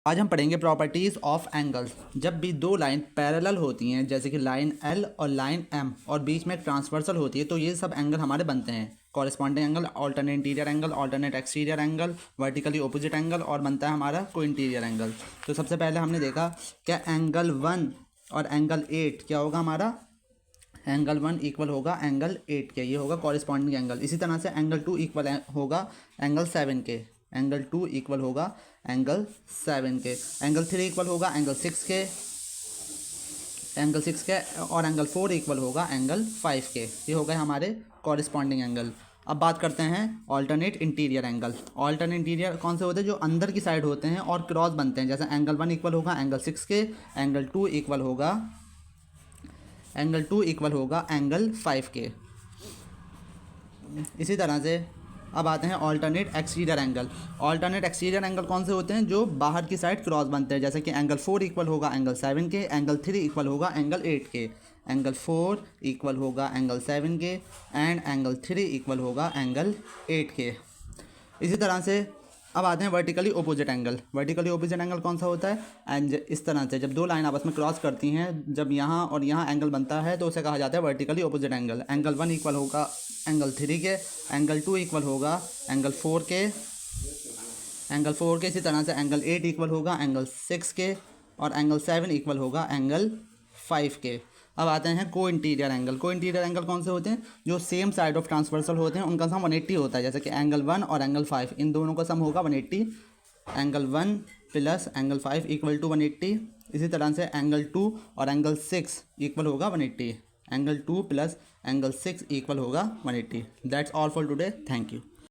आज हम पढ़ेंगे प्रॉपर्टीज़ ऑफ एंगल्स। जब भी दो लाइन पैरेलल होती हैं, जैसे कि लाइन एल और लाइन एम, और बीच में एक ट्रांसवर्सल होती है, तो ये सब एंगल हमारे बनते हैं। Corresponding angle, alternate interior angle, alternate exterior angle, vertically opposite angle, और बनता है हमारा को इंटीरियर एंगल। तो सबसे पहले हमने देखा क्या एंगल 1 और एंगल 8 क्या होगा हमारा, एंगल 1 इक्वल होगा एंगल 8 के, ये होगा कॉरेस्पॉन्डिंग एंगल। इसी तरह से एंगल 2 इक्वल होगा एंगल 7 के, एंगल 2 इक्वल होगा एंगल 7 के, एंगल 3 इक्वल होगा एंगल 6 के, एंगल 6 के, और एंगल 4 इक्वल होगा एंगल 5 के। ये हो गए हमारे कॉरेस्पॉन्डिंग एंगल। अब बात करते हैं alternate interior angle. Alternate interior कौन से होते हैं, जो अंदर की साइड होते हैं और क्रॉस बनते हैं। जैसे एंगल 1 इक्वल होगा एंगल 6 के, एंगल 2 इक्वल होगा एंगल 5 के। इसी तरह से अब आते हैं alternate exterior angle. Alternate exterior angle कौन से होते हैं, जो बाहर की साइड क्रॉस बनते हैं। जैसे कि एंगल 4 इक्वल होगा एंगल 7 के, एंगल 3 इक्वल होगा एंगल 8 के, एंगल 4 इक्वल होगा एंगल 7 के, एंड एंगल 3 इक्वल होगा एंगल 8 के। इसी तरह से अब आते हैं vertically opposite angle. Vertically opposite angle कौन सा होता है, एंड इस तरह से जब दो लाइन आपस में क्रॉस करती हैं, जब यहाँ और यहाँ एंगल बनता है, तो उसे कहा जाता है vertically opposite angle. Angle 1 equal होगा एंगल 3 के, एंगल 2 इक्वल होगा एंगल 4 के, इसी तरह से एंगल 8 इक्वल होगा एंगल 6 के, और एंगल 7 इक्वल होगा एंगल 5 के। अब आते हैं को इंटीरियर एंगल। को इंटीरियर एंगल कौन से होते हैं, जो सेम साइड ऑफ ट्रांसवर्सल होते हैं, उनका सम 180 होता है। जैसे कि एंगल 1 और एंगल 5, इन दोनों का सम होगा 180। Angle 1 plus angle 5 equal to 180। इसी तरह से एंगल 2 और एंगल 6 इक्वल होगा 180। एंगल 2 प्लस एंगल 6 इक्वल होगा 180। That's all for today, thank you.